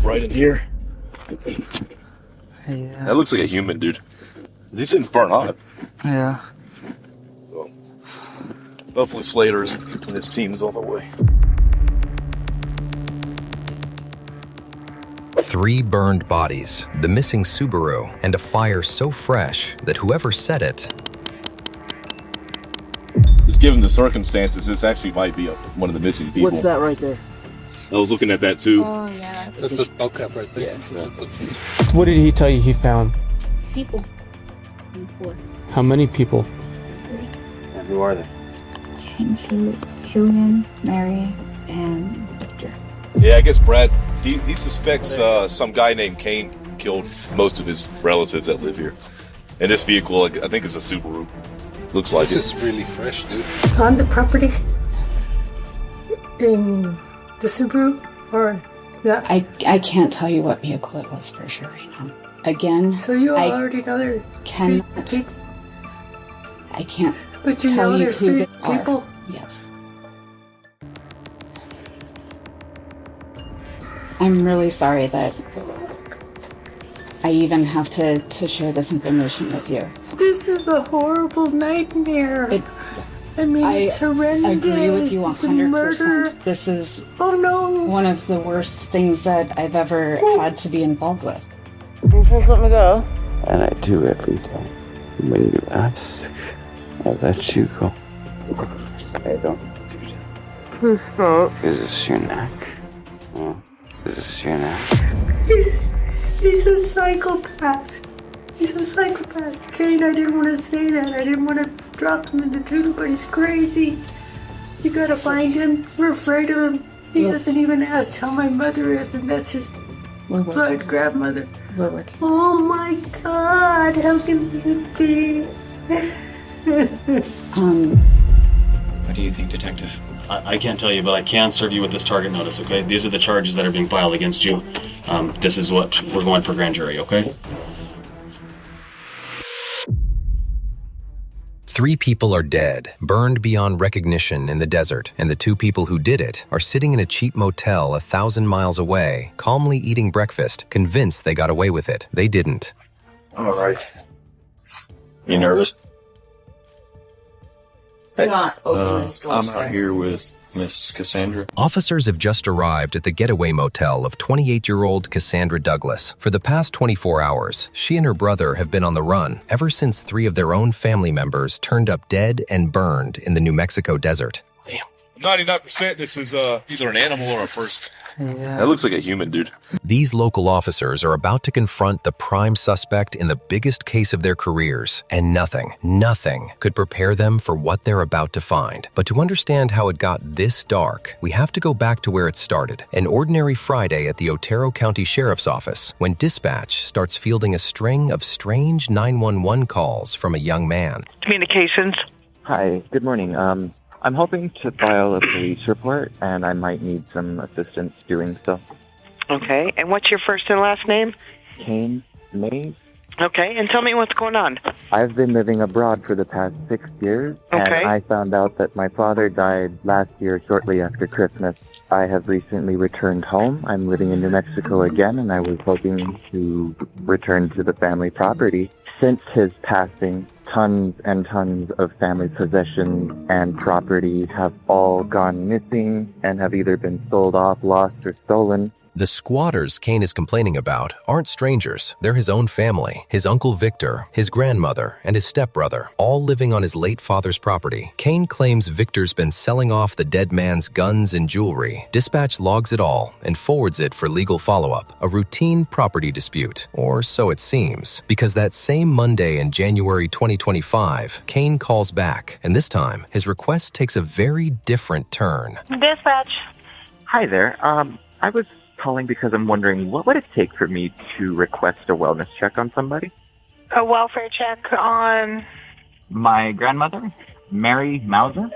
right in here. Yeah. That looks like a human, dude. These things burn hot. Yeah. So, hopefully Slater's and his team's on the way. 3 burned bodies, the missing Subaru, and a fire so fresh that whoever set it... Just given the circumstances, this actually might be one of the missing people. What's that right there? I was looking at that too. Oh, yeah. That's a smoke cup right there. Yeah. What did he tell you he found? People. How many people? And who are they? Julian, Mary, and Victor. Yeah, I guess Brad, he suspects some guy named Kane killed most of his relatives that live here. And this vehicle, I think it's a Subaru. Looks like This is really fresh, dude. On the property in the Subaru, or that? I can't tell you what vehicle it was for sure right now. Again, So you already know there are cannot. three people, I can't. but you tell know you there's who three they are. people. Yes. I'm really sorry that I even have to share this information with you. This is a horrible nightmare. It's horrendous. I agree with you It's a 100%. murder. This is no. one of the worst things that I've ever had to be involved with. You just let me go. And I do everything. When you ask, I let you go. I don't do that. Please stop. Is this your neck? Oh, is this your neck? He's a psychopath. He's a psychopath. Kane, I didn't want to say that. I didn't want to drop him in the doodle, but he's crazy. You gotta find him. We're afraid of him. He hasn't even asked how my mother is, and that's his blood grandmother. We're working. Oh my God, how can it be? What do you think, Detective? I can't tell you, but I can serve you with this target notice, okay? These are the charges that are being filed against you. This is what we're going for grand jury, okay? 3 people are dead, burned beyond recognition in the desert, and the 2 people who did it are sitting in a cheap motel 1,000 miles away, calmly eating breakfast, convinced they got away with it. They didn't. I'm all right. You nervous? Hey, not open this door, I'm sir. out here with Miss Cassandra. Officers have just arrived at the getaway motel of 28-year-old Cassandra Douglas. For the past 24 hours, she and her brother have been on the run ever since 3 of their own family members turned up dead and burned in the New Mexico desert. Damn. 99% this is either an animal or a person. Yeah. That looks like a human, dude. These local officers are about to confront the prime suspect in the biggest case of their careers, and nothing could prepare them for what they're about to find. But to understand how it got this dark, we have to go back to where it started, an ordinary Friday at the Otero County Sheriff's Office, when dispatch starts fielding a string of strange 911 calls from a young man. Communications. Hi, good morning. I'm hoping to file a police report, and I might need some assistance doing so. Okay, and what's your first and last name? Kane Mays. Okay, and tell me what's going on. I've been living abroad for the past 6 years, and Okay. I found out that my father died last year shortly after Christmas. I have recently returned home. I'm living in New Mexico again, and I was hoping to return to the family property. Since his passing, tons and tons of family possessions and property have all gone missing and have either been sold off, lost, or stolen. The squatters Kane is complaining about aren't strangers. They're his own family, his uncle Victor, his grandmother, and his stepbrother, all living on his late father's property. Kane claims Victor's been selling off the dead man's guns and jewelry. Dispatch logs it all and forwards it for legal follow-up, a routine property dispute, or so it seems, because that same Monday in January 2025, Kane calls back, and this time, his request takes a very different turn. Dispatch. Hi there. I was calling because I'm wondering, what would it take for me to request a wellness check on somebody? A welfare check on... My grandmother, Mary Mauser.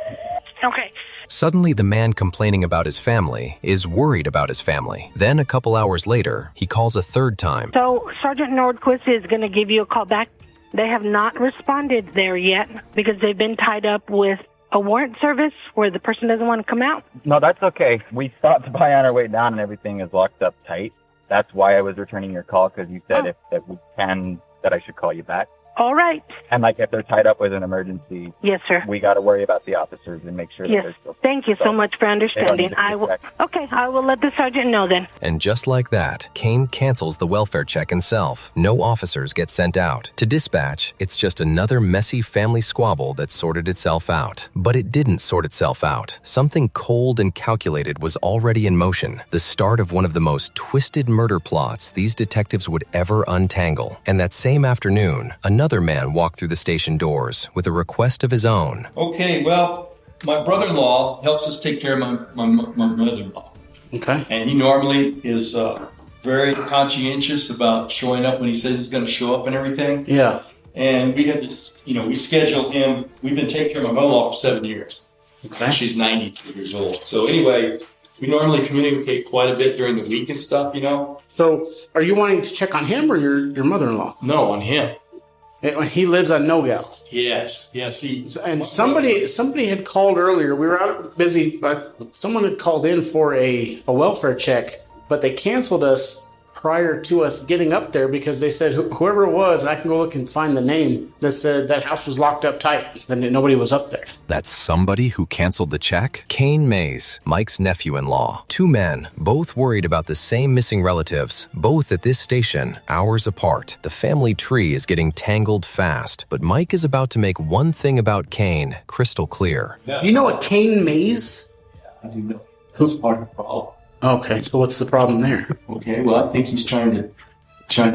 Okay. Suddenly, the man complaining about his family is worried about his family. Then, a couple hours later, he calls a third time. So, Sergeant Nordquist is going to give you a call back. They have not responded there yet because they've been tied up with a warrant service where the person doesn't want to come out. No, that's okay. We stopped by on our way down and everything is locked up tight. That's why I was returning your call, because you said that I should call you back. All right. And like if they're tied up with an emergency, Yes, sir. we got to worry about the officers and make sure that Yes. they're still. Thank you so much for They don't understanding. need to I will. check. Okay, I will let the sergeant know then. And just like that, Kane cancels the welfare check himself. No officers get sent out. To dispatch, it's just another messy family squabble that sorted itself out. But it didn't sort itself out. Something cold and calculated was already in motion, the start of one of the most twisted murder plots these detectives would ever untangle. And that same afternoon, another man walked through the station doors with a request of his own. Okay, well, my brother-in-law helps us take care of my mother-in-law. Okay. And he normally is very conscientious about showing up when he says he's going to show up and everything. Yeah. And we had this, we schedule him. We've been taking care of my mother-in-law for 7 years. Okay. And she's 93 years old. So anyway, we normally communicate quite a bit during the week and stuff, So, are you wanting to check on him or your mother-in-law? No, on him. He lives on Nogal. Yes. And somebody had called earlier. We were out busy, but someone had called in for a welfare check, but they canceled us prior to us getting up there because they said whoever it was, and I can go look and find the name, that said that house was locked up tight and nobody was up there. That's somebody who canceled the check? Kane Mays, Mike's nephew-in-law. Two men, both worried about the same missing relatives, both at this station, hours apart. The family tree is getting tangled fast, but Mike is about to make one thing about Kane crystal clear. Do you know a Kane Mays? I do know. That's part of the problem. Okay, so what's the problem there? Okay, well, I think he's trying to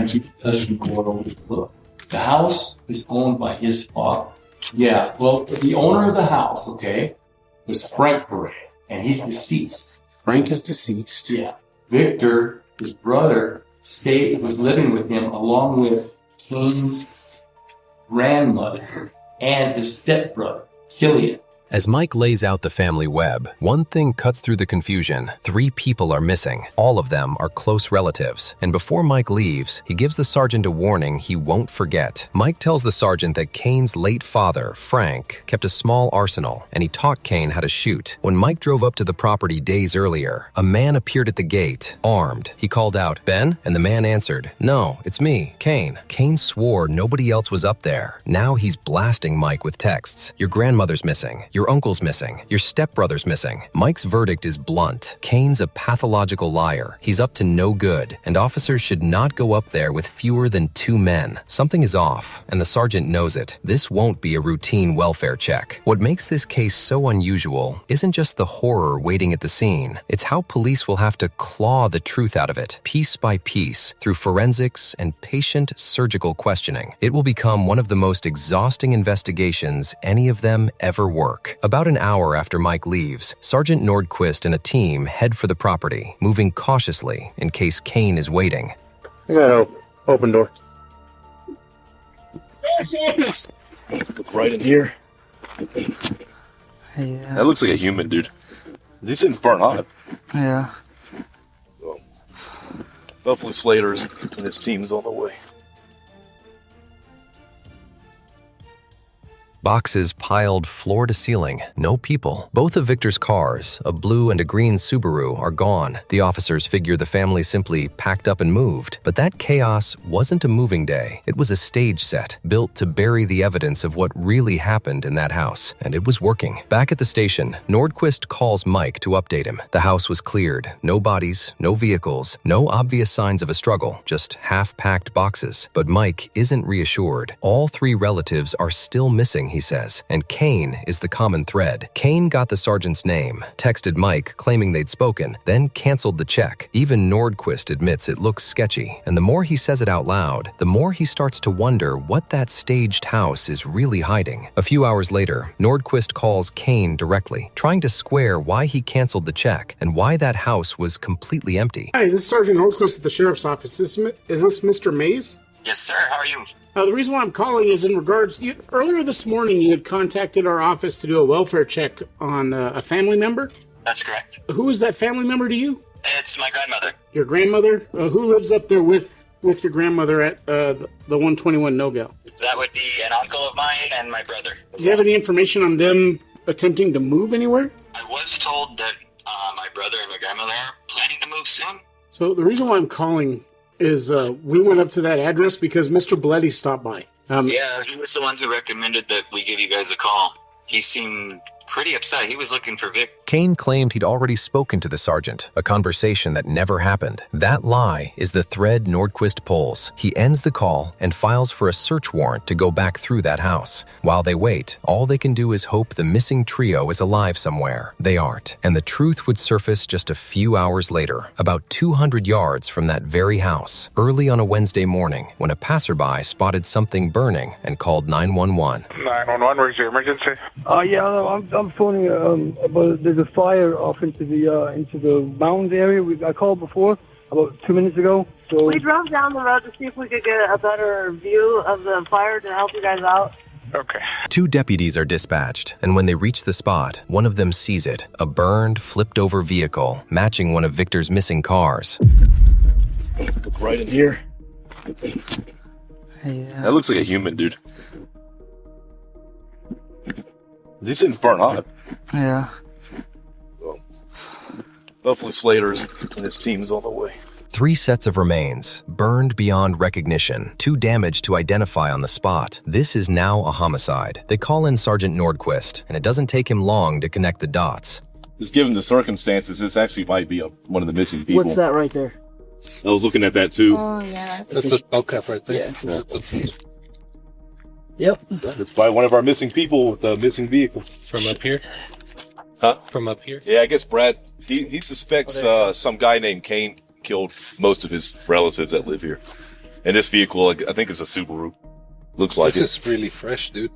keep us from going over the book. The house is owned by his father. Yeah, well, the owner of the house, was Frank Bray, and he's deceased. Frank is deceased. Yeah. Victor, his brother, was living with him along with Kane's grandmother and his stepbrother, Killian. As Mike lays out the family web, one thing cuts through the confusion. 3 people are missing. All of them are close relatives. And before Mike leaves, he gives the sergeant a warning he won't forget. Mike tells the sergeant that Kane's late father, Frank, kept a small arsenal, and he taught Kane how to shoot. When Mike drove up to the property days earlier, a man appeared at the gate, armed. He called out, "Ben?" And the man answered, "No, it's me, Kane." Kane swore nobody else was up there. Now he's blasting Mike with texts. "Your grandmother's missing. Your uncle's missing. Your stepbrother's missing." Mike's verdict is blunt. Kane's a pathological liar. He's up to no good, and officers should not go up there with fewer than 2 men. Something is off, and the sergeant knows it. This won't be a routine welfare check. What makes this case so unusual isn't just the horror waiting at the scene. It's how police will have to claw the truth out of it, piece by piece, through forensics and patient surgical questioning. It will become one of the most exhausting investigations any of them ever work. About an hour after Mike leaves, Sergeant Nordquist and a team head for the property, moving cautiously in case Kane is waiting. I got an open door. Look right in here. Yeah. That looks like a human, dude. These things burn hot. Yeah. So, hopefully Slater's and his team's on the way. Boxes piled floor to ceiling, no people. Both of Victor's cars, a blue and a green Subaru, are gone. The officers figure the family simply packed up and moved. But that chaos wasn't a moving day. It was a stage set, built to bury the evidence of what really happened in that house. And it was working. Back at the station, Nordquist calls Mike to update him. The house was cleared. No bodies, no vehicles, no obvious signs of a struggle, just half-packed boxes. But Mike isn't reassured. All 3 relatives are still missing, he says, and Kane is the common thread. Kane got the sergeant's name, texted Mike claiming they'd spoken, then canceled the check. Even Nordquist admits it looks sketchy, and the more he says it out loud, the more he starts to wonder what that staged house is really hiding. A few hours later, Nordquist calls Kane directly, trying to square why he canceled the check and why that house was completely empty. Hi, this is Sergeant Nordquist at the Sheriff's Office. Is this Mr. Mays? Yes, sir. How are you? The reason why I'm calling is in regards... earlier this morning, you had contacted our office to do a welfare check on a family member. That's correct. Who is that family member to you? It's my grandmother. Your grandmother? Who lives up there with your grandmother at the 121 No-Go? That would be an uncle of mine and my brother. Do you have any information on them attempting to move anywhere? I was told that my brother and my grandmother are planning to move soon. So the reason why I'm calling is we went up to that address because Mr. Bleddy stopped by. Yeah, he was the one who recommended that we give you guys a call. He seemed pretty upset. He was looking for Vic. Kane claimed he'd already spoken to the sergeant, a conversation that never happened. That lie is the thread Nordquist pulls. He ends the call and files for a search warrant to go back through that house. While they wait, all they can do is hope the missing trio is alive somewhere. They aren't, and the truth would surface just a few hours later, about 200 yards from that very house, early on a Wednesday morning, when a passerby spotted something burning and called 911. 911, where's your emergency? Yeah, I'm phoning about there's a fire off into the mountains area. I called before about 2 minutes ago. So we drove down the road to see if we could get a better view of the fire to help you guys out. Okay. 2 deputies are dispatched, and when they reach the spot, one of them sees it, a burned, flipped-over vehicle, matching one of Victor's missing cars. Look right in here. That looks like a human, dude. These things burn hot. Yeah. Well, hopefully Slater's and his team's on the way. 3 sets of remains, burned beyond recognition, too damaged to identify on the spot. This is now a homicide. They call in Sergeant Nordquist, and it doesn't take him long to connect the dots. Just given the circumstances, this actually might be one of the missing people. What's that right there? I was looking at that too. Oh, yeah. That's a skull cap right there. Yeah. Yep. It's by one of our missing people with the missing vehicle. From up here? Huh? From up here? Yeah, I guess Brad, he suspects some guy named Kane killed most of his relatives that live here. And this vehicle, I think it's a Subaru. Looks like This is really fresh, dude.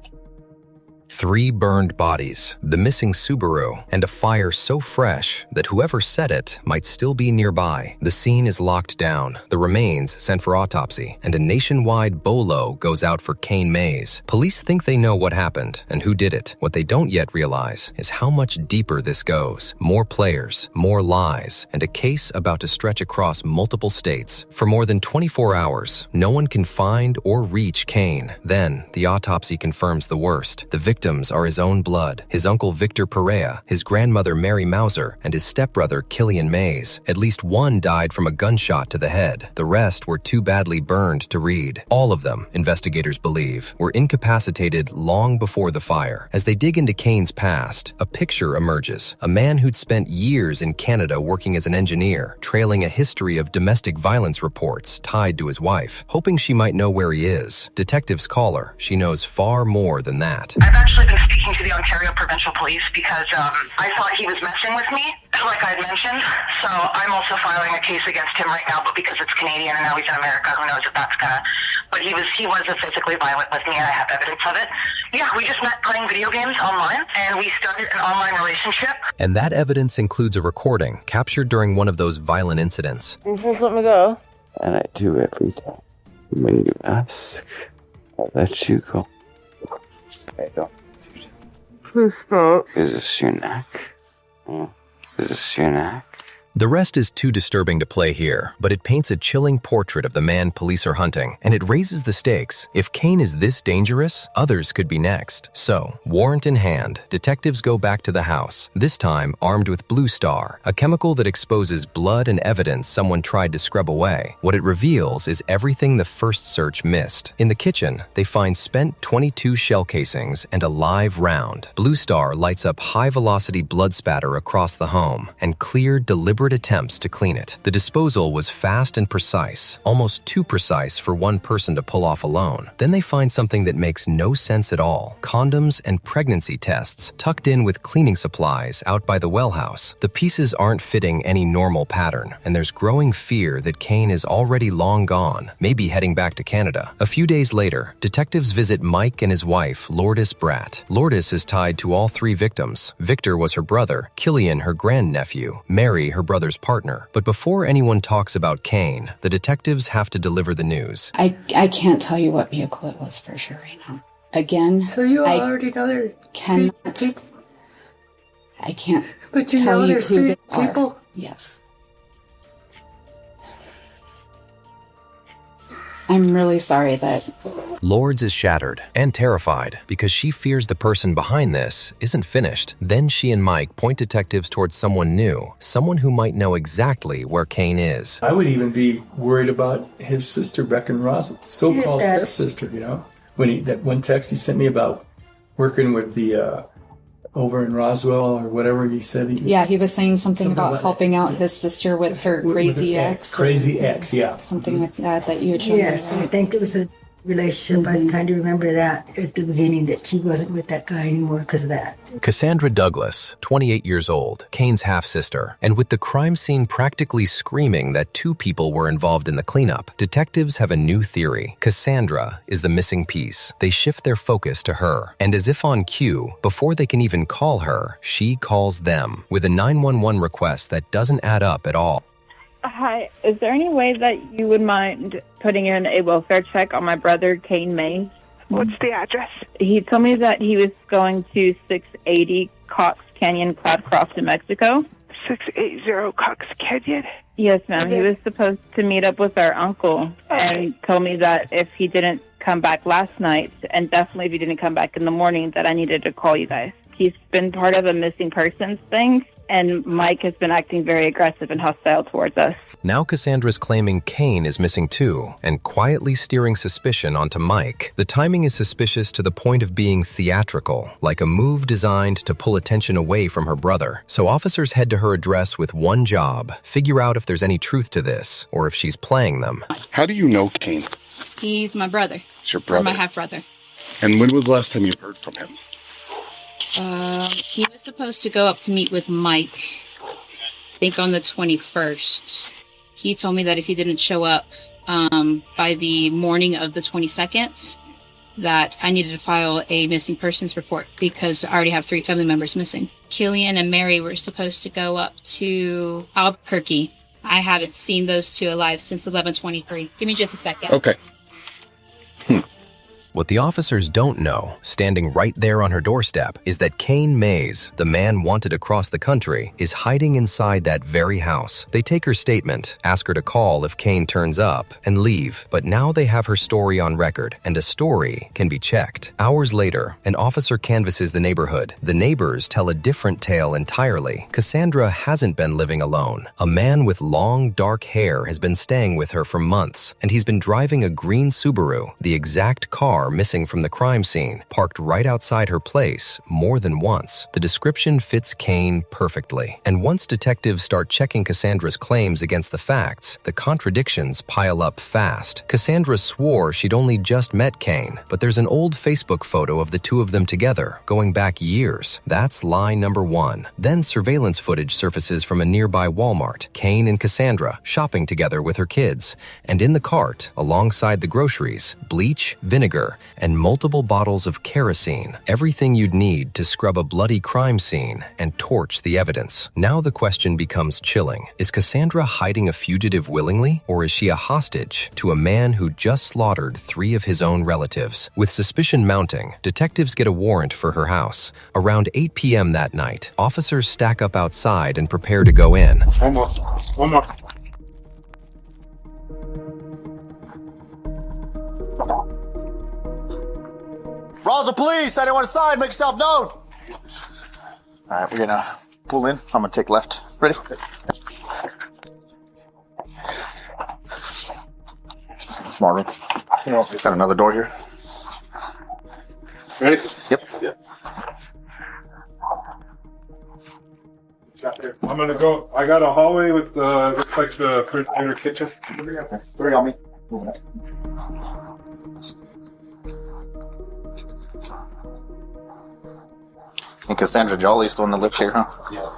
3 burned bodies, the missing Subaru, and a fire so fresh that whoever set it might still be nearby. The scene is locked down, the remains sent for autopsy, and a nationwide bolo goes out for Kane Mays. Police think they know what happened and who did it. What they don't yet realize is how much deeper this goes. More players, more lies, and a case about to stretch across multiple states. For more than 24 hours, no one can find or reach Kane. Then, the autopsy confirms the worst. The victims are his own blood, his uncle Victor Perea, his grandmother Mary Mauser, and his stepbrother Killian Mays. At least one died from a gunshot to the head. The rest were too badly burned to read. All of them, investigators believe, were incapacitated long before the fire. As they dig into Kane's past, a picture emerges. A man who'd spent years in Canada working as an engineer, trailing a history of domestic violence reports tied to his wife. Hoping she might know where he is, detectives call her. She knows far more than that. I've actually been speaking to the Ontario Provincial Police because I thought he was messing with me, like I had mentioned. So I'm also filing a case against him right now, but because it's Canadian and now he's in America, who knows if that's gonna... But he was physically violent with me, and I have evidence of it. Yeah, we just met playing video games online, and we started an online relationship. And that evidence includes a recording captured during one of those violent incidents. You just let me go. And I do every time. When you ask, I'll let you go. I don't. Please stop. Is this your neck? Is this your neck? The rest is too disturbing to play here, but it paints a chilling portrait of the man police are hunting, and it raises the stakes. If Kane is this dangerous, others could be next. So, warrant in hand, detectives go back to the house, this time armed with Blue Star, a chemical that exposes blood and evidence someone tried to scrub away. What it reveals is everything the first search missed. In the kitchen, they find spent .22 shell casings and a live round. Blue Star lights up high-velocity blood spatter across the home, and clear, deliberate attempts to clean it. The disposal was fast and precise, almost too precise for one person to pull off alone. Then they find something that makes no sense at all. Condoms and pregnancy tests tucked in with cleaning supplies out by the well house. The pieces aren't fitting any normal pattern, and there's growing fear that Kane is already long gone, maybe heading back to Canada. A few days later, detectives visit Mike and his wife, Lourdes Bratt. Lourdes is tied to all 3 victims. Victor was her brother, Killian her grandnephew, Mary her brother's partner. But before anyone talks about Kane, the detectives have to deliver the news. I can't tell you what vehicle it was for sure right now. Again, so you already know there cannot. people? I can't. But you tell know you there's who 3 they are. people? Yes. I'm really sorry that Lourdes is shattered and terrified because she fears the person behind this isn't finished. Then she and Mike point detectives towards someone new, someone who might know exactly where Kane is. I would even be worried about his sister, Beck and Ross, so-called Yes. stepsister, you know? That one text he sent me about working with the, over in Roswell or whatever he said. He was saying something about like- helping out his sister with her crazy ex. Crazy ex, yeah. Something like that you had shown Yes, me, I right? think it was a relationship. I kind of remember that at the beginning, that she wasn't with that guy anymore because of that. Cassandra Douglas, 28 years old, Kane's half-sister, and with the crime scene practically screaming that 2 people were involved in the cleanup, detectives have a new theory. Cassandra is the missing piece. They shift their focus to her, and as if on cue, before they can even call her, she calls them with a 911 request that doesn't add up at all. Hi, is there any way that you would mind putting in a welfare check on my brother, Kane Mays? What's the address? He told me that he was going to 680 Cox Canyon, Cloud Croft, New Mexico. 680 Cox Canyon? Yes, ma'am. He was supposed to meet up with our uncle and told me that if he didn't come back last night, and definitely if he didn't come back in the morning, that I needed to call you guys. He's been part of a missing persons thing, and Mike has been acting very aggressive and hostile towards us. Now Cassandra's claiming Kane is missing too, and quietly steering suspicion onto Mike. The timing is suspicious to the point of being theatrical, like a move designed to pull attention away from her brother. So officers head to her address with one job: figure out if there's any truth to this, or if she's playing them. How do you know Kane? He's my brother. It's your Or brother. my half-brother. And when was the last time you heard from him? He was supposed to go up to meet with Mike, I think on the 21st. He told me that if he didn't show up by the morning of the 22nd, that I needed to file a missing persons report because I already have 3 family members missing. Killian and Mary were supposed to go up to Albuquerque. I haven't seen those 2 alive since 11/23. Give me just a second. Okay. What the officers don't know, standing right there on her doorstep, is that Kane Mays, the man wanted across the country, is hiding inside that very house. They take her statement, ask her to call if Kane turns up, and leave. But now they have her story on record, and a story can be checked. Hours later, an officer canvasses the neighborhood. The neighbors tell a different tale entirely. Cassandra hasn't been living alone. A man with long, dark hair has been staying with her for months, and he's been driving a green Subaru, the exact car missing from the crime scene, parked right outside her place more than once. The description fits Kane perfectly. And once detectives start checking Cassandra's claims against the facts, the contradictions pile up fast. Cassandra swore she'd only just met Kane, but there's an old Facebook photo of the 2 of them together, going back years. That's lie number 1. Then surveillance footage surfaces from a nearby Walmart, Kane and Cassandra shopping together with her kids. And in the cart, alongside the groceries, bleach, vinegar, and multiple bottles of kerosene, everything you'd need to scrub a bloody crime scene and torch the evidence. Now the question becomes chilling. Is Cassandra hiding a fugitive willingly, or is she a hostage to a man who just slaughtered 3 of his own relatives? With suspicion mounting, detectives get a warrant for her house. Around 8 p.m. that night, officers stack up outside and prepare to go in. One more. Roswell Police, anyone inside, make yourself known. All right, we're gonna pull in. I'm gonna take left. Ready? Small room. Got another door here. Ready? Yep. I'm gonna go. I got a hallway with looks like the refrigerator kitchen. Three on me. And Cassandra Jolly's the one that lives here, huh? Yeah.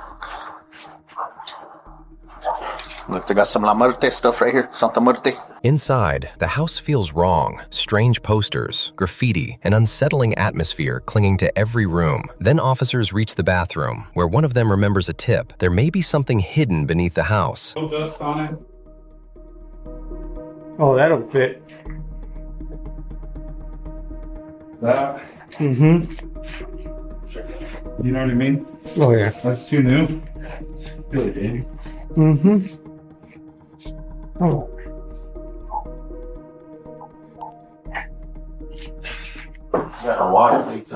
Look, they got some La Muerte stuff right here. Santa Muerte. Inside, the house feels wrong. Strange posters, graffiti, an unsettling atmosphere clinging to every room. Then officers reach the bathroom, where one of them remembers a tip. There may be something hidden beneath the house. No dust on it. Oh, that'll fit. That. Mm-hmm. You know what I mean? Oh, yeah. That's too new. It's really big. Mm-hmm. Oh. got a water leak.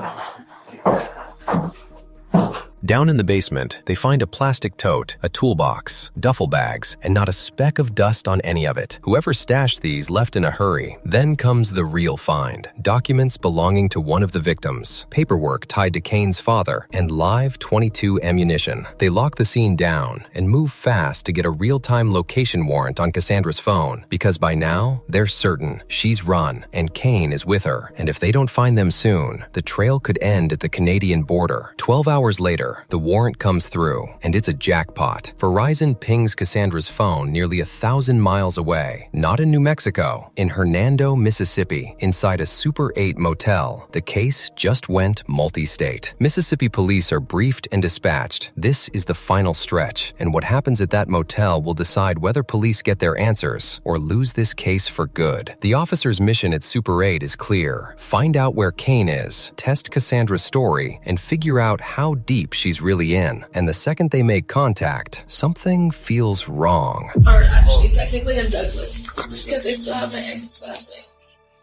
Down in the basement, they find a plastic tote, a toolbox, duffel bags, and not a speck of dust on any of it. Whoever stashed these left in a hurry. Then comes the real find. Documents belonging to one of the victims, paperwork tied to Kane's father, and live .22 ammunition. They lock the scene down and move fast to get a real-time location warrant on Cassandra's phone, because by now, they're certain she's run and Kane is with her. And if they don't find them soon, the trail could end at the Canadian border. 12 hours later, the warrant comes through, and it's a jackpot. Verizon pings Cassandra's phone nearly 1,000 miles away, not in New Mexico, in Hernando, Mississippi, inside a Super 8 motel. The case just went multi-state. Mississippi police are briefed and dispatched. This is the final stretch, and what happens at that motel will decide whether police get their answers or lose this case for good. The officer's mission at Super 8 is clear. Find out where Kane is, test Cassandra's story, and figure out how deep she's really in. And the second they make contact, something feels wrong. Or actually, technically, I'm Douglas, because I still have my ex's last name.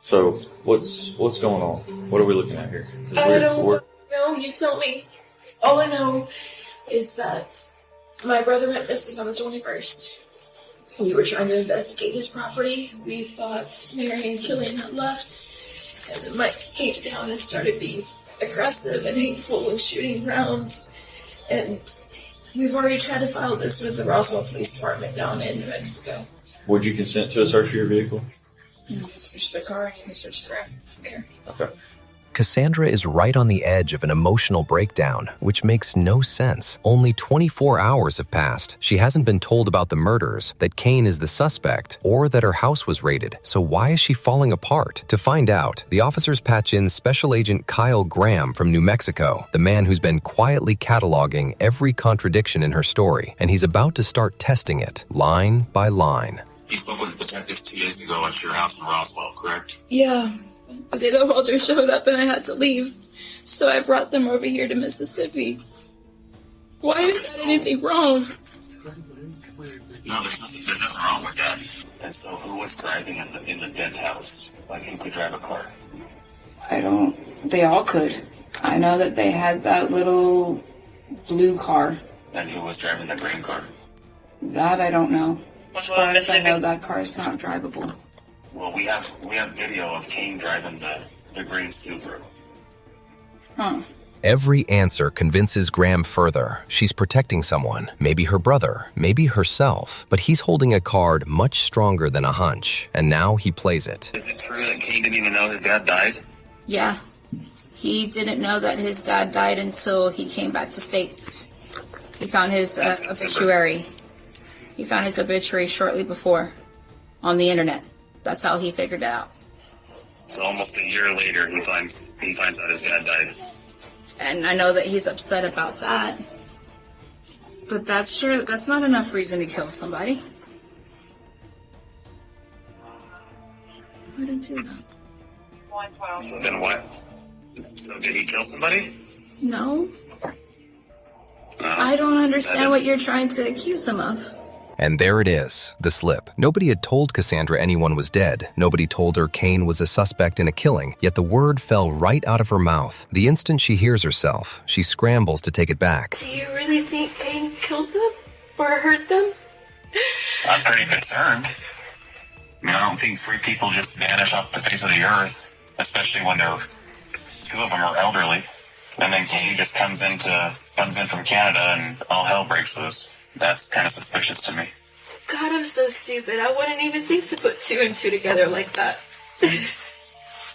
So, what's going on? What are we looking at here? I don't know. You tell me. All I know is that my brother went missing on the 21st. We were trying to investigate his property. We thought Mary and Killian had left, and then Mike came down and started being aggressive and hateful and shooting rounds. And we've already tried to file this with the Roswell Police Department down in New Mexico. Would you consent to a search for your vehicle? You can search the car and you can search the room. Okay. Okay. Cassandra is right on the edge of an emotional breakdown, which makes no sense. Only 24 hours have passed. She hasn't been told about the murders, that Kane is the suspect, or that her house was raided. So why is she falling apart? To find out, the officers patch in Special Agent Kyle Graham from New Mexico, the man who's been quietly cataloging every contradiction in her story, and he's about to start testing it, line by line. You spoke with a detective 2 days ago at your house in Roswell, correct? Yeah. But the Walter showed up and I had to leave. So I brought them over here to Mississippi. Why is that anything wrong? No, there's nothing wrong with that. And so who was driving in the dead house? Like who could drive a car? They all could. I know that they had that little blue car. And who was driving the green car? That I don't know. As far as I know, that car is not drivable. Well, we have video of Kane driving the green Subaru. Huh. Every answer convinces Graham further. She's protecting someone, maybe her brother, maybe herself, but he's holding a card much stronger than a hunch, and now he plays it. Is it true that Kane didn't even know his dad died? Yeah. He didn't know that his dad died until he came back to States. He found his obituary. He found his obituary shortly before on the internet. That's how he figured it out. So almost a year later, he finds out his dad died. And I know that he's upset about that. But that's not enough reason to kill somebody. I didn't do that. So then what? So did he kill somebody? No. I don't understand what you're trying to accuse him of. And there it is, the slip. Nobody had told Cassandra anyone was dead. Nobody told her Kane was a suspect in a killing, yet the word fell right out of her mouth. The instant she hears herself, she scrambles to take it back. Do you really think Kane killed them? Or hurt them? I'm pretty concerned. I mean, I don't think 3 people just vanish off the face of the earth, especially when 2 of them are elderly. And then Kane just comes in from Canada and all hell breaks loose. That's kind of suspicious to me. God, I'm so stupid. I wouldn't even think to put 2 and 2 together like that.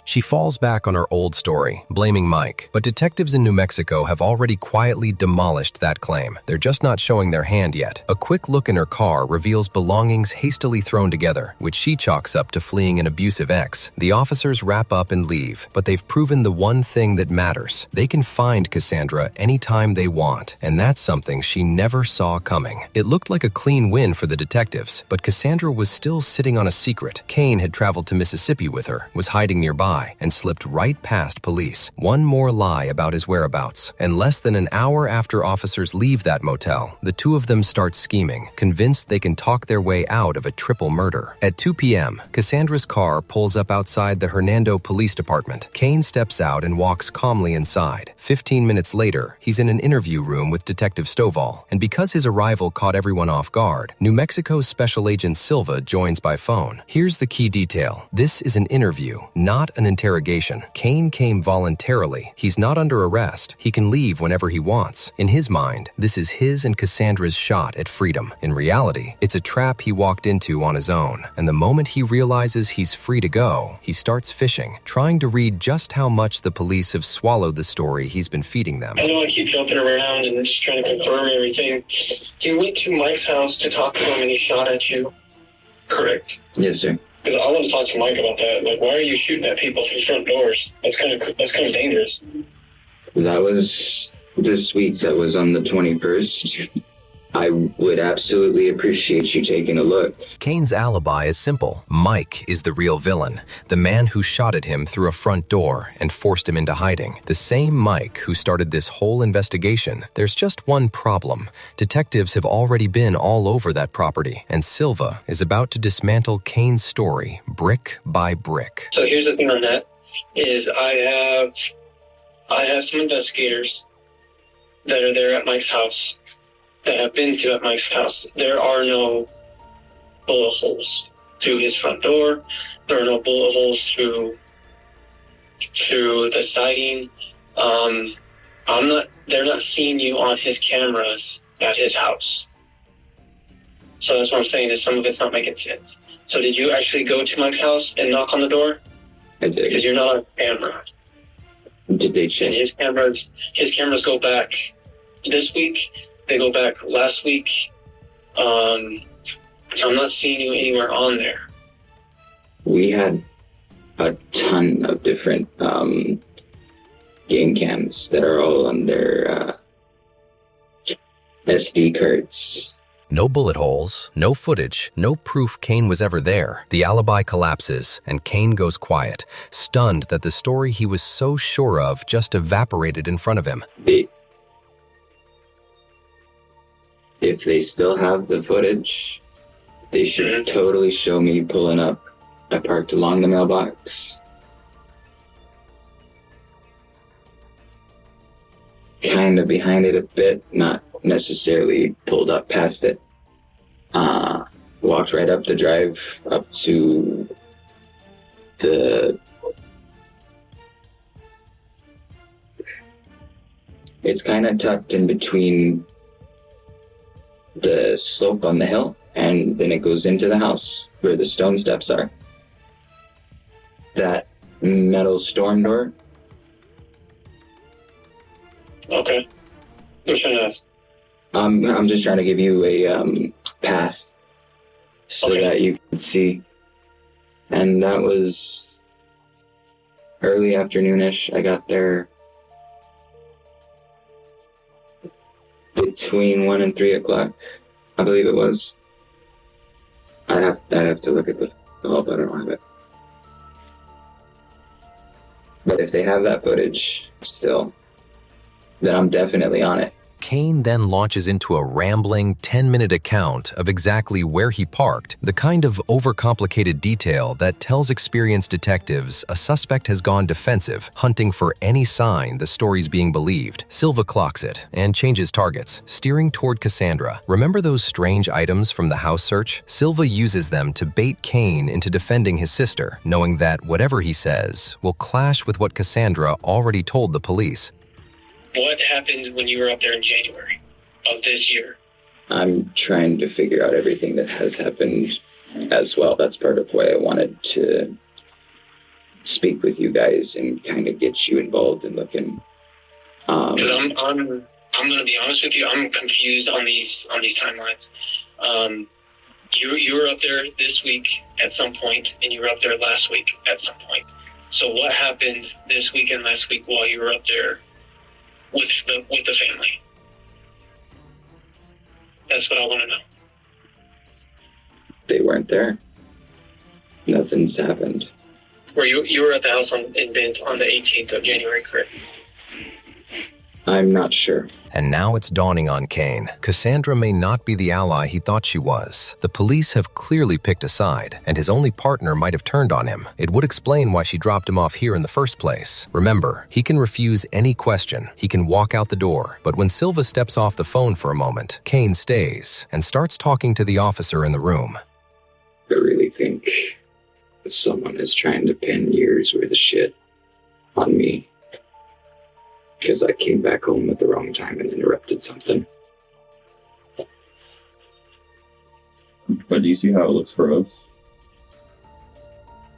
She falls back on her old story, blaming Mike. But detectives in New Mexico have already quietly demolished that claim. They're just not showing their hand yet. A quick look in her car reveals belongings hastily thrown together, which she chalks up to fleeing an abusive ex. The officers wrap up and leave, but they've proven the one thing that matters. They can find Cassandra anytime they want, and that's something she never saw coming. It looked like a clean win for the detectives, but Cassandra was still sitting on a secret. Kane had traveled to Mississippi with her, was hiding nearby. by and slipped right past police. One more lie about his whereabouts. And less than an hour after officers leave that motel, the two of them start scheming, convinced they can talk their way out of a triple murder. At 2 p.m., Cassandra's car pulls up outside the Hernando Police Department. Kane steps out and walks calmly inside. 15 minutes later, he's in an interview room with Detective Stovall, and because his arrival caught everyone off guard, New Mexico's Special Agent Silva joins by phone. Here's the key detail. This is an interview, not an interrogation. Kane came voluntarily. He's not under arrest. He can leave whenever he wants. In his mind, this is his and Cassandra's shot at freedom. In reality, it's a trap he walked into on his own, and the moment he realizes he's free to go, he starts fishing, trying to read just how much the police have swallowed the story he's been feeding them. I know I keep jumping around and just trying to confirm everything. You went to Mike's house to talk to him and he shot at you, correct? Yes, sir. Because I want to talk to Mike about that. Like, why are you shooting at people through front doors? That's kind of dangerous. That was this week. That was on the 21st. I would absolutely appreciate you taking a look. Kane's alibi is simple. Mike is the real villain, the man who shot at him through a front door and forced him into hiding. The same Mike who started this whole investigation. There's just one problem. Detectives have already been all over that property, and Silva is about to dismantle Kane's story brick by brick. So here's the thing on that, is I have some investigators that are there at Mike's house, that have been to at Mike's house. There are no bullet holes through his front door. There are no bullet holes through the siding. They're not seeing you on his cameras at his house. So that's what I'm saying, is some of it's not making sense. So did you actually go to Mike's house and knock on the door? I did. Because you're not on camera. Did they check? And his cameras go back this week. They go back last week. I'm not seeing you anywhere on there. We had a ton of different game cams that are all on their SD cards. No bullet holes, no footage, no proof Kane was ever there. The alibi collapses, and Kane goes quiet, stunned that the story he was so sure of just evaporated in front of him. If they still have the footage, they should totally show me pulling up. I parked along the mailbox. Kind of behind it a bit, not necessarily pulled up past it. Walked right up the drive up to the... It's kind of tucked in between the slope on the hill, and then it goes into the house where the stone steps are. That metal storm door. Okay. What should I ask? I'm just trying to give you a path so that you can see. And that was early afternoonish. I got there between 1 and 3 o'clock, I believe it was. I'd have to look at the help. I don't have it. But if they have that footage still, then I'm definitely on it. Kane then launches into a rambling 10-minute account of exactly where he parked, the kind of overcomplicated detail that tells experienced detectives a suspect has gone defensive, hunting for any sign the story's being believed. Silva clocks it and changes targets, steering toward Cassandra. Remember those strange items from the house search? Silva uses them to bait Kane into defending his sister, knowing that whatever he says will clash with what Cassandra already told the police. What happened when you were up there in January of this year? I'm trying to figure out everything that has happened as well. That's part of why I wanted to speak with you guys and kind of get you involved in looking. Because I'm going to be honest with you, I'm confused on these timelines. You were up there this week at some point, and you were up there last week at some point. So what happened this week and last week while you were up there with the family? That's what I want to know. They weren't there. Nothing's happened. Where you were at the house in Bent on the 18th of January, correct? I'm not sure. And now it's dawning on Kane. Cassandra may not be the ally he thought she was. The police have clearly picked a side, and his only partner might have turned on him. It would explain why she dropped him off here in the first place. Remember, he can refuse any question. He can walk out the door. But when Silva steps off the phone for a moment, Kane stays and starts talking to the officer in the room. I really think that someone is trying to pin years worth of shit on me. Because I came back home at the wrong time and interrupted something. But do you see how it looks for us?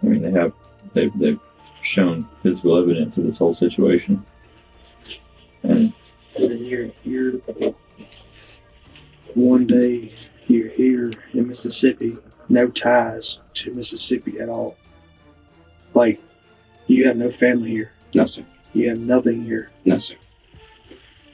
I mean, they've shown physical evidence of this whole situation, and you're one day you're here in Mississippi, no ties to Mississippi at all. Like, you have no family here. No, sir. You have nothing here. No, sir.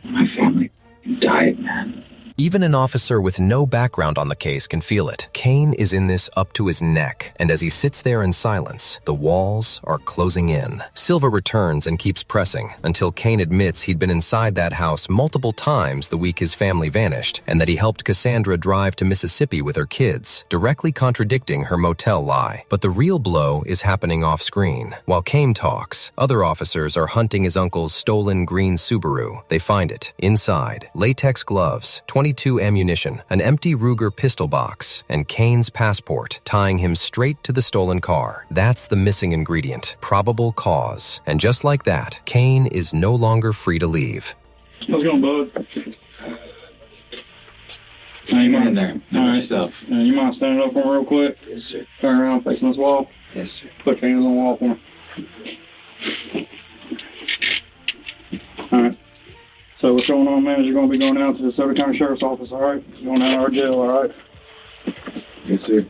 My family died, man. Even an officer with no background on the case can feel it. Kane is in this up to his neck, and as he sits there in silence, the walls are closing in. Silva returns and keeps pressing until Kane admits he'd been inside that house multiple times the week his family vanished, and that he helped Cassandra drive to Mississippi with her kids, directly contradicting her motel lie. But the real blow is happening off-screen. While Kane talks, other officers are hunting his uncle's stolen green Subaru. They find it. Inside, latex gloves, 22 ammunition, an empty Ruger pistol box, and Kane's passport, tying him straight to the stolen car. That's the missing ingredient, probable cause. And just like that, Kane is no longer free to leave. How's it going, bud? You mind there? Alright, you mind standing up for me real quick? Yes, sir. Turn around, facing this wall. Yes, sir. Put your hands on the wall for me. Alright. So what's going on, man, is you're going to be going out to the Soda County Sheriff's Office, alright? You're going out of our jail, alright? Yes, sir.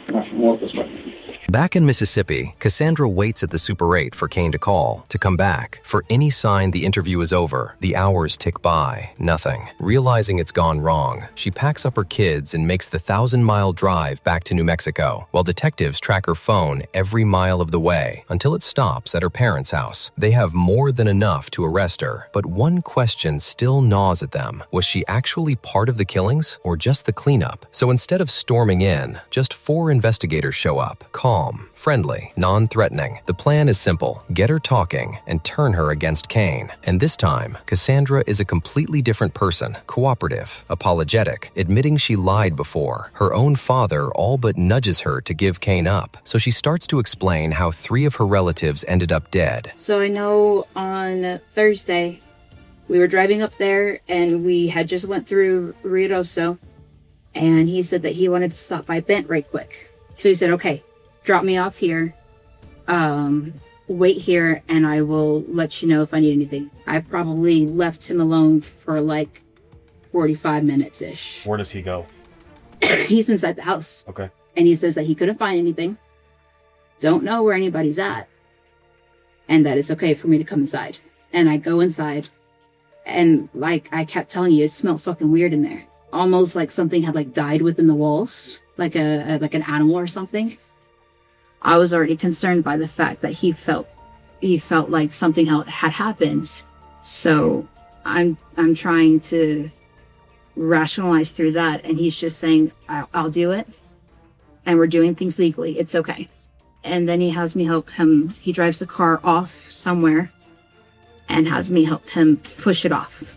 Alright, walk this way. Back in Mississippi, Cassandra waits at the Super 8 for Kane to call, to come back. For any sign the interview is over, the hours tick by. Nothing. Realizing it's gone wrong, she packs up her kids and makes the 1,000-mile drive back to New Mexico, while detectives track her phone every mile of the way until it stops at her parents' house. They have more than enough to arrest her, but one question still gnaws at them. Was she actually part of the killings, or just the cleanup? So instead of storming in, just 4 investigators show up, calm, friendly, non-threatening. The plan is simple: get her talking and turn her against Kane. And this time, Cassandra is a completely different person, cooperative, apologetic, admitting she lied before. Her own father all but nudges her to give Kane up. So she starts to explain how 3 of her relatives ended up dead. So I know on Thursday, we were driving up there and we had just went through Ruidoso, and he said that he wanted to stop by Bent right quick. So he said, okay, drop me off here, wait here, and I will let you know if I need anything. I probably left him alone for like 45 minutes-ish. Where does he go? He's inside the house. Okay. And he says that he couldn't find anything, don't know where anybody's at, and that it's okay for me to come inside. And I go inside, and like I kept telling you, it smelled fucking weird in there. Almost like something had like died within the walls, like an animal or something. I was already concerned by the fact that he felt like something had happened. So I'm trying to rationalize through that, and he's just saying, I'll do it, and we're doing things legally, it's okay. And then he has me help him. He drives the car off somewhere and has me help him push it off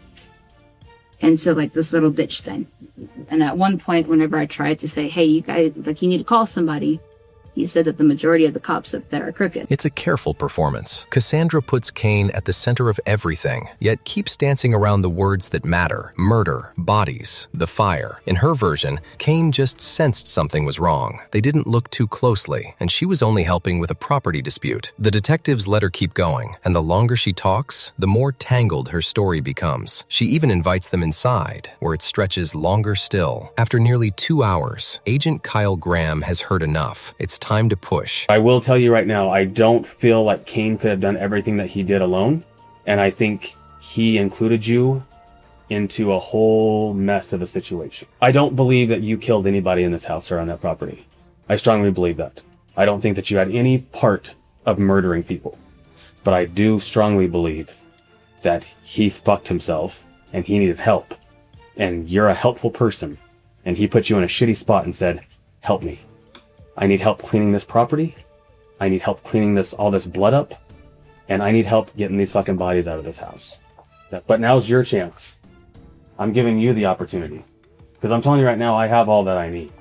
into like this little ditch thing. And at one point, whenever I tried to say, hey, you guys, like, you need to call somebody, he said that the majority of the cops up there are crooked. It's a careful performance. Cassandra puts Kane at the center of everything, yet keeps dancing around the words that matter: murder, bodies, the fire. In her version, Kane just sensed something was wrong. They didn't look too closely, and she was only helping with a property dispute. The detectives let her keep going, and the longer she talks, the more tangled her story becomes. She even invites them inside, where it stretches longer still. After nearly 2 hours, Agent Kyle Graham has heard enough. It's time to push. I will tell you right now, I don't feel like Kane could have done everything that he did alone, and I think he included you into a whole mess of a situation. I don't believe that you killed anybody in this house or on that property. I strongly believe that. I don't think that you had any part of murdering people. But I do strongly believe that he fucked himself and he needed help. And you're a helpful person. And he put you in a shitty spot and said, help me. I need help cleaning this property. I need help cleaning all this blood up. And I need help getting these fucking bodies out of this house. But now's your chance. I'm giving you the opportunity. Because I'm telling you right now, I have all that I need.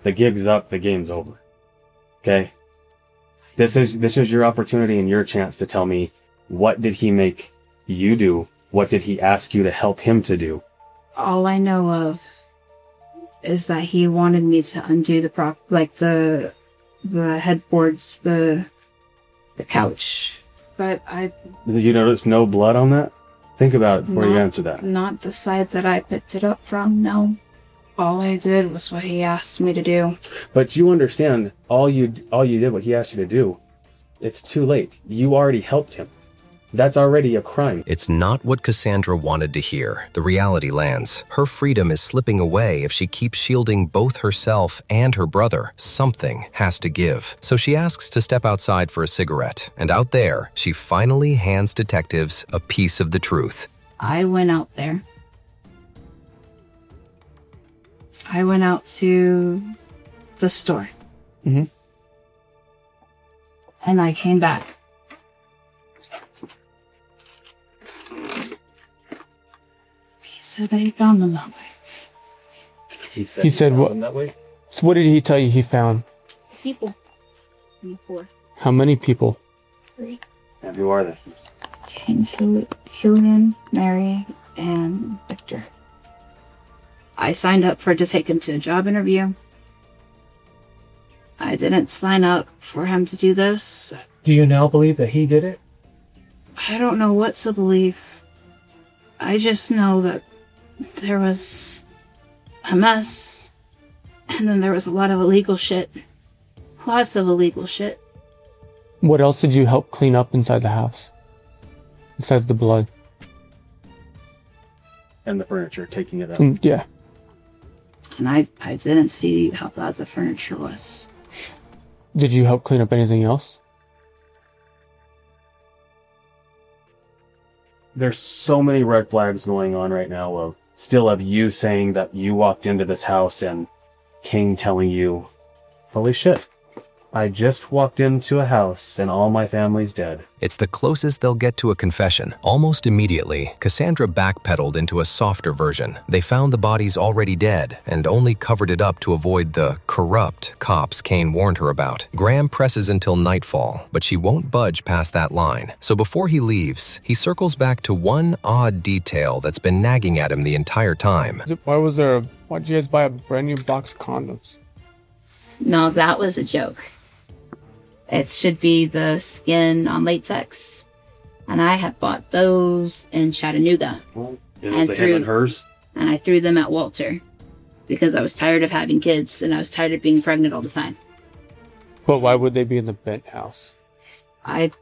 The gig's up, the game's over. Okay? This is your opportunity and your chance to tell me, what did he make you do? What did he ask you to help him to do? All I know of is that he wanted me to undo the headboards, the couch. But You notice no blood on that? Think about it before you answer that. Not the side that I picked it up from, no. All I did was what he asked me to do. But you understand, all you did what he asked you to do, it's too late. You already helped him. That's already a crime. It's not what Cassandra wanted to hear. The reality lands. Her freedom is slipping away if she keeps shielding both herself and her brother. Something has to give. So she asks to step outside for a cigarette. And out there, she finally hands detectives a piece of the truth. I went out there. I went out to the store. Mm-hmm. And I came back. He said I found them that way. He said what? That way? So what did he tell you he found? People. On the floor. How many people? 3. And who are they? Julian, Mary, and Victor. I signed up to take him to a job interview. I didn't sign up for him to do this. Do you now believe that he did it? I don't know what to believe. I just know that there was a mess, and then there was a lot of illegal shit. Lots of illegal shit. What else did you help clean up inside the house? Besides the blood? And the furniture, taking it out. Yeah. And I didn't see how bad the furniture was. Did you help clean up anything else? There's so many red flags going on right now of you saying that you walked into this house and Kane telling you, holy shit, I just walked into a house and all my family's dead. It's the closest they'll get to a confession. Almost immediately, Cassandra backpedaled into a softer version. They found the bodies already dead and only covered it up to avoid the corrupt cops Kane warned her about. Graham presses until nightfall, but she won't budge past that line. So before he leaves, he circles back to one odd detail that's been nagging at him the entire time. Why'd you guys buy a brand new box of condoms? No, that was a joke. It should be the skin on latex. And I had bought those in Chattanooga. Is it him and hers? And I threw them at Walter. Because I was tired of having kids and I was tired of being pregnant all the time. But why would they be in the Bent house? I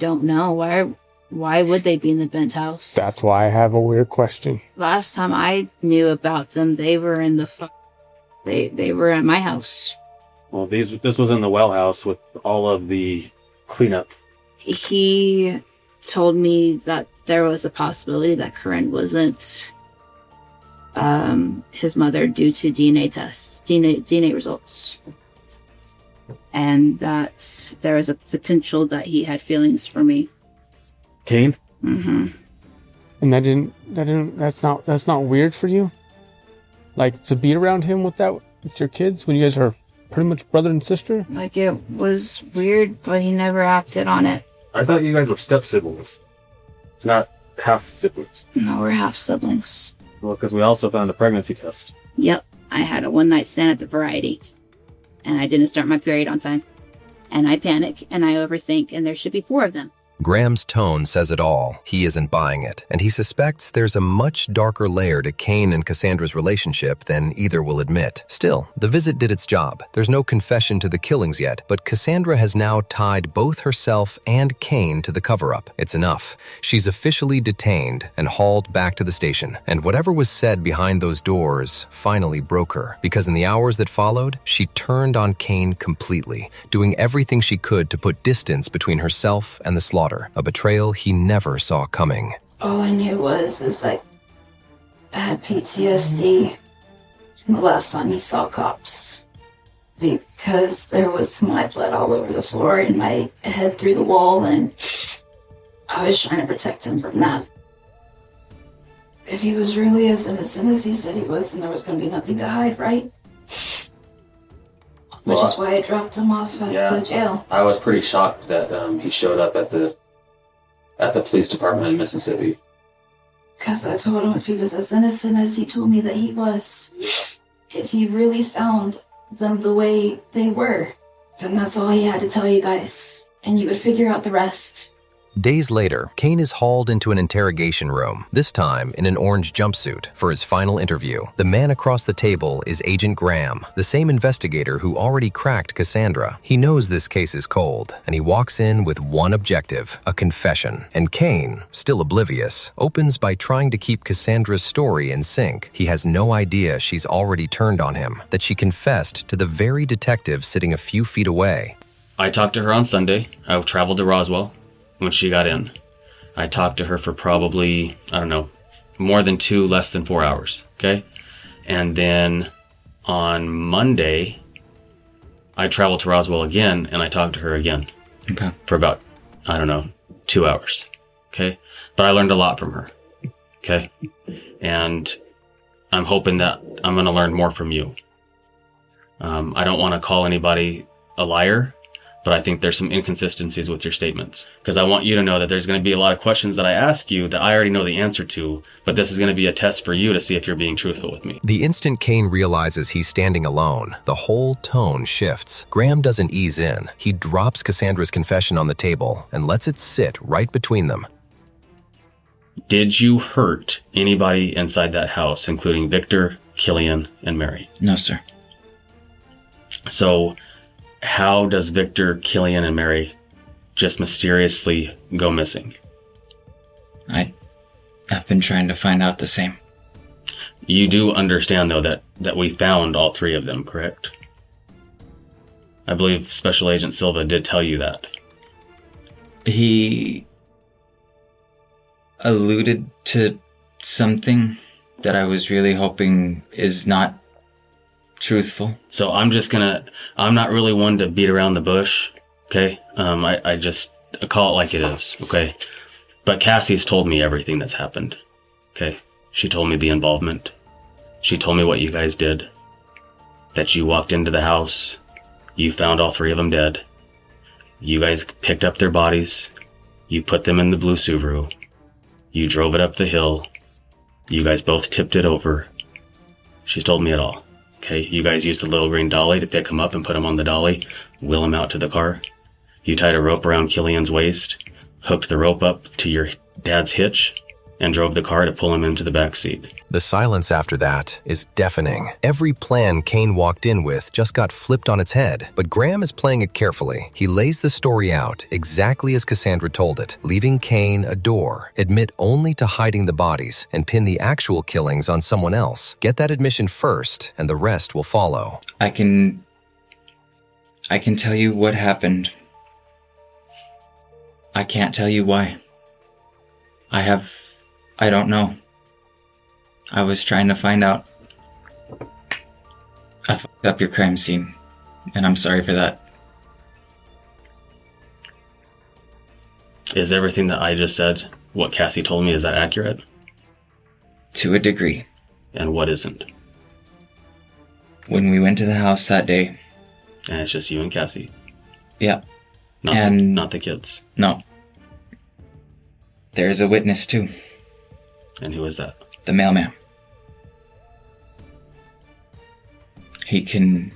don't know. Why would they be in the Bent house? That's why I have a weird question. Last time I knew about them, they were in they were at my house. Well, this was in the well house with all of the cleanup. He told me that there was a possibility that Corinne wasn't his mother due to DNA results. And that there was a potential that he had feelings for me. Kane? Mm-hmm. And that's not weird for you? Like, to be around him with your kids when you guys are pretty much brother and sister? Like, it was weird, but he never acted on it. I thought you guys were step-siblings, not half-siblings. No, we're half-siblings. Well, because we also found a pregnancy test. Yep, I had a one-night stand at the Variety, and I didn't start my period on time. And I panic, and I overthink, and there should be 4 of them. Graham's tone says it all. He isn't buying it, and he suspects there's a much darker layer to Kane and Cassandra's relationship than either will admit. Still, the visit did its job. There's no confession to the killings yet, but Cassandra has now tied both herself and Kane to the cover-up. It's enough. She's officially detained and hauled back to the station, and whatever was said behind those doors finally broke her, because in the hours that followed, she turned on Kane completely, doing everything she could to put distance between herself and the slaughter, a betrayal he never saw coming. All I knew is that I had PTSD from the last time he saw cops. Because there was my blood all over the floor and my head through the wall, and I was trying to protect him from that. If he was really as innocent as he said he was, then there was going to be nothing to hide, right? Which is why I dropped him off at the jail. I was pretty shocked that he showed up at the police department in Mississippi. Because I told him if he was as innocent as he told me that he was, if he really found them the way they were, then that's all he had to tell you guys, and you would figure out the rest. Days later, Kane is hauled into an interrogation room, this time in an orange jumpsuit, for his final interview. The man across the table is Agent Graham, the same investigator who already cracked Cassandra. He knows this case is cold, and he walks in with one objective, a confession. And Kane, still oblivious, opens by trying to keep Cassandra's story in sync. He has no idea she's already turned on him, that she confessed to the very detective sitting a few feet away. I talked to her on Sunday. I traveled to Roswell when she got in. I talked to her for probably, more than 2, less than 4 hours, okay? And then on Monday, I traveled to Roswell again, and I talked to her again. Okay. For about, 2 hours, okay? But I learned a lot from her, okay? And I'm hoping that I'm going to learn more from you. I don't want to call anybody a liar, but I think there's some inconsistencies with your statements. Because I want you to know that there's going to be a lot of questions that I ask you that I already know the answer to, but this is going to be a test for you to see if you're being truthful with me. The instant Kane realizes he's standing alone, the whole tone shifts. Graham doesn't ease in. He drops Cassandra's confession on the table and lets it sit right between them. Did you hurt anybody inside that house, including Victor, Killian, and Mary? No, sir. So how does Victor, Killian, and Mary just mysteriously go missing? I've been trying to find out the same. You do understand, though, that we found all 3 of them, correct? I believe Special Agent Silva did tell you that. He alluded to something that I was really hoping is not truthful. So I'm not really one to beat around the bush, okay? I just call it like it is, okay? But Cassie's told me everything that's happened, okay? She told me the involvement. She told me what you guys did. That you walked into the house, you found all 3 of them dead. You guys picked up their bodies, you put them in the blue Subaru, you drove it up the hill, you guys both tipped it over. She's told me it all. Okay, you guys used the little green dolly to pick him up and put him on the dolly, wheel him out to the car. You tied a rope around Killian's waist, hooked the rope up to your dad's hitch, and drove the car to pull him into the back seat. The silence after that is deafening. Every plan Kane walked in with just got flipped on its head, but Graham is playing it carefully. He lays the story out exactly as Cassandra told it, leaving Kane a door, admit only to hiding the bodies, and pin the actual killings on someone else. Get that admission first, and the rest will follow. I can tell you what happened. I can't tell you why. I don't know. I was trying to find out. I fucked up your crime scene, and I'm sorry for that. Is everything that I just said, what Cassie told me, is that accurate? To a degree. And what isn't? When we went to the house that day. And it's just you and Cassie? Yeah. Not the kids? No. There's a witness, too. And who is that? The mailman. He can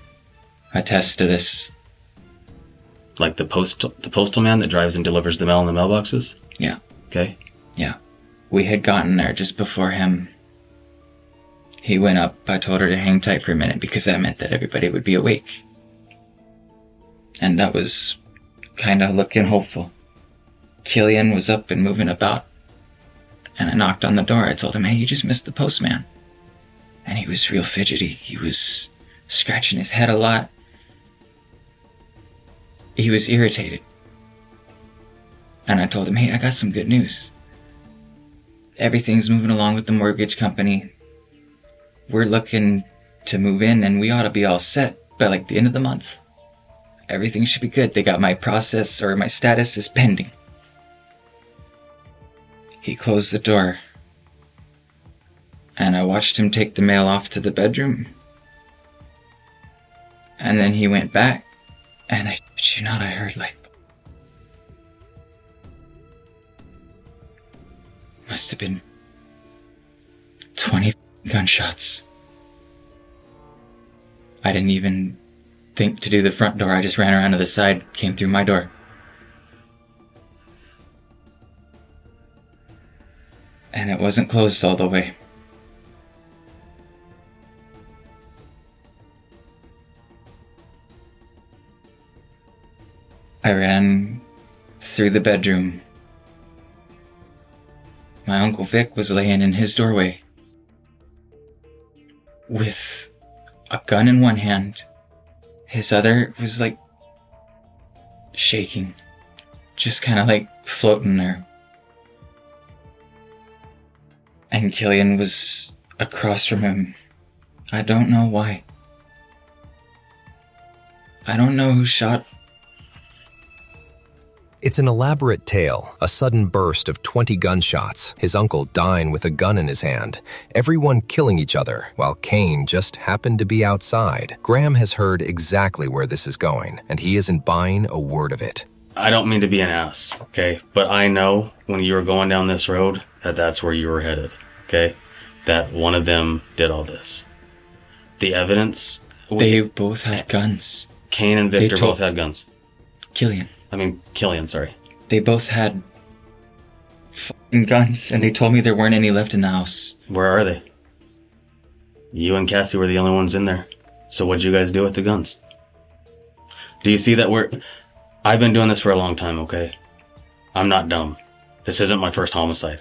attest to this. Like the postal man that drives and delivers the mail in the mailboxes? Yeah. Okay. Yeah. We had gotten there just before him. He went up. I told her to hang tight for a minute because that meant that everybody would be awake. And that was kind of looking hopeful. Killian was up and moving about. And I knocked on the door. I told him, hey, you just missed the postman. And he was real fidgety. He was scratching his head a lot. He was irritated. And I told him, hey, I got some good news. Everything's moving along with the mortgage company. We're looking to move in and we ought to be all set by like the end of the month. Everything should be good. They got my process or my status is pending. He closed the door. And I watched him take the mail off to the bedroom. And then he went back. And I heard like... Must have been 20 gunshots. I didn't even think to do the front door. I just ran around to the side, came through my door. And it wasn't closed all the way. I ran through the bedroom. My Uncle Vic was laying in his doorway with a gun in one hand. His other was like shaking, just kind of like floating there. And Killian was across from him. I don't know why. I don't know who shot. It's an elaborate tale, a sudden burst of 20 gunshots, his uncle dying with a gun in his hand, everyone killing each other, while Kane just happened to be outside. Graham has heard exactly where this is going, and he isn't buying a word of it. I don't mean to be an ass, okay? But I know when you were going down this road that that's where you were headed, okay? That one of them did all this. The evidence... They both had guns. Kane and Victor both had guns. Killian, sorry. They both had fucking guns, and they told me there weren't any left in the house. Where are they? You and Cassie were the only ones in there. So what'd you guys do with the guns? Do you see that I've been doing this for a long time, okay? I'm not dumb. This isn't my first homicide,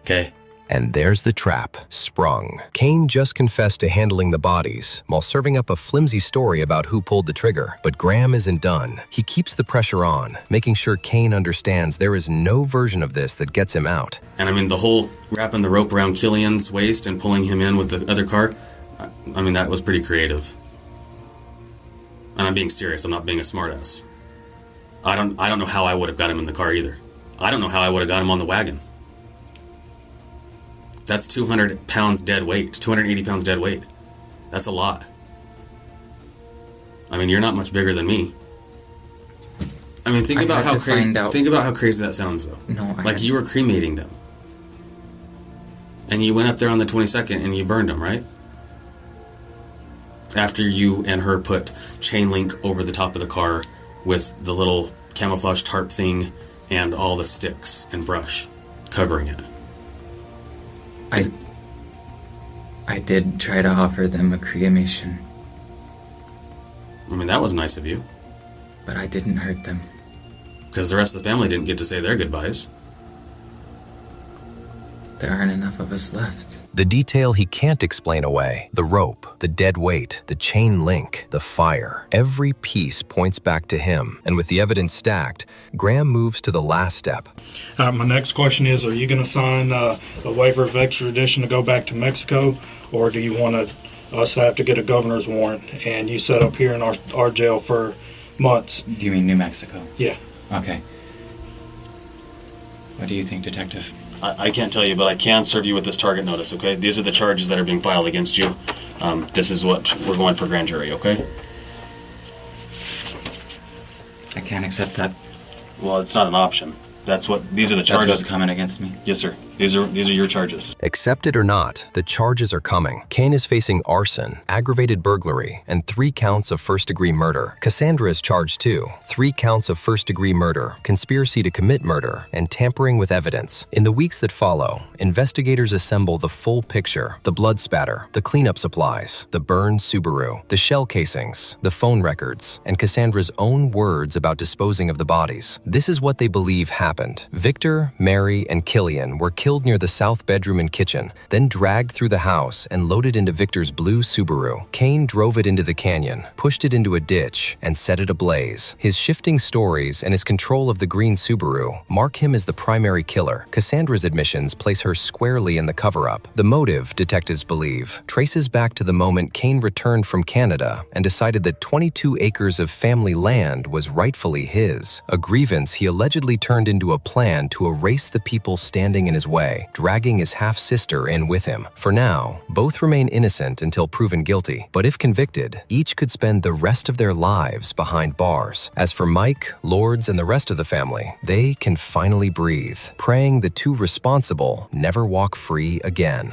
okay? And there's the trap, sprung. Kane just confessed to handling the bodies while serving up a flimsy story about who pulled the trigger. But Graham isn't done. He keeps the pressure on, making sure Kane understands there is no version of this that gets him out. And I mean, the whole wrapping the rope around Killian's waist and pulling him in with the other car, I mean, that was pretty creative. And I'm being serious, I'm not being a smartass. I don't know how I would have got him in the car either. I don't know how I would have got him on the wagon. That's 200 pounds dead weight, 280 pounds dead weight. That's a lot. I mean, you're not much bigger than me. I mean, think about how crazy that sounds, though. No, like you were cremating them, and you went up there on the 22nd and you burned them, right? After you and her put chain link over the top of the car with the little camouflage tarp thing and all the sticks and brush covering it. I did try to offer them a cremation. I mean, that was nice of you. But I didn't hurt them. Because the rest of the family didn't get to say their goodbyes. There aren't enough of us left. The detail he can't explain away, the rope, the dead weight, the chain link, the fire, every piece points back to him. And with the evidence stacked, Graham moves to the last step. My next question is, are you going to sign a waiver of extradition to go back to Mexico? Or do you want us to have to get a governor's warrant and you set up here in our jail for months? Do you mean New Mexico? Yeah. Okay. What do you think, Detective? I can't tell you, but I can serve you with this target notice, okay? These are the charges that are being filed against you. This is what we're going for grand jury, okay? I can't accept that. Well, it's not an option. These are the charges. That's what's coming against me? Yes, sir. These are your charges. Accept it or not, the charges are coming. Kane is facing arson, aggravated burglary, and 3 counts of first-degree murder. Cassandra is charged too. 3 counts of first-degree murder, conspiracy to commit murder, and tampering with evidence. In the weeks that follow, investigators assemble the full picture: the blood spatter, the cleanup supplies, the burned Subaru, the shell casings, the phone records, and Cassandra's own words about disposing of the bodies. This is what they believe happened. Victor, Mary, and Killian were killed near the south bedroom and kitchen, then dragged through the house and loaded into Victor's blue Subaru. Kane drove it into the canyon, pushed it into a ditch, and set it ablaze. His shifting stories and his control of the green Subaru mark him as the primary killer. Cassandra's admissions place her squarely in the cover-up. The motive, detectives believe, traces back to the moment Kane returned from Canada and decided that 22 acres of family land was rightfully his, a grievance he allegedly turned into a plan to erase the people standing in his way, dragging his half-sister in with him. For now, both remain innocent until proven guilty, but if convicted, each could spend the rest of their lives behind bars. As for Mike, Lourdes, and the rest of the family, they can finally breathe, praying the 2 responsible never walk free again.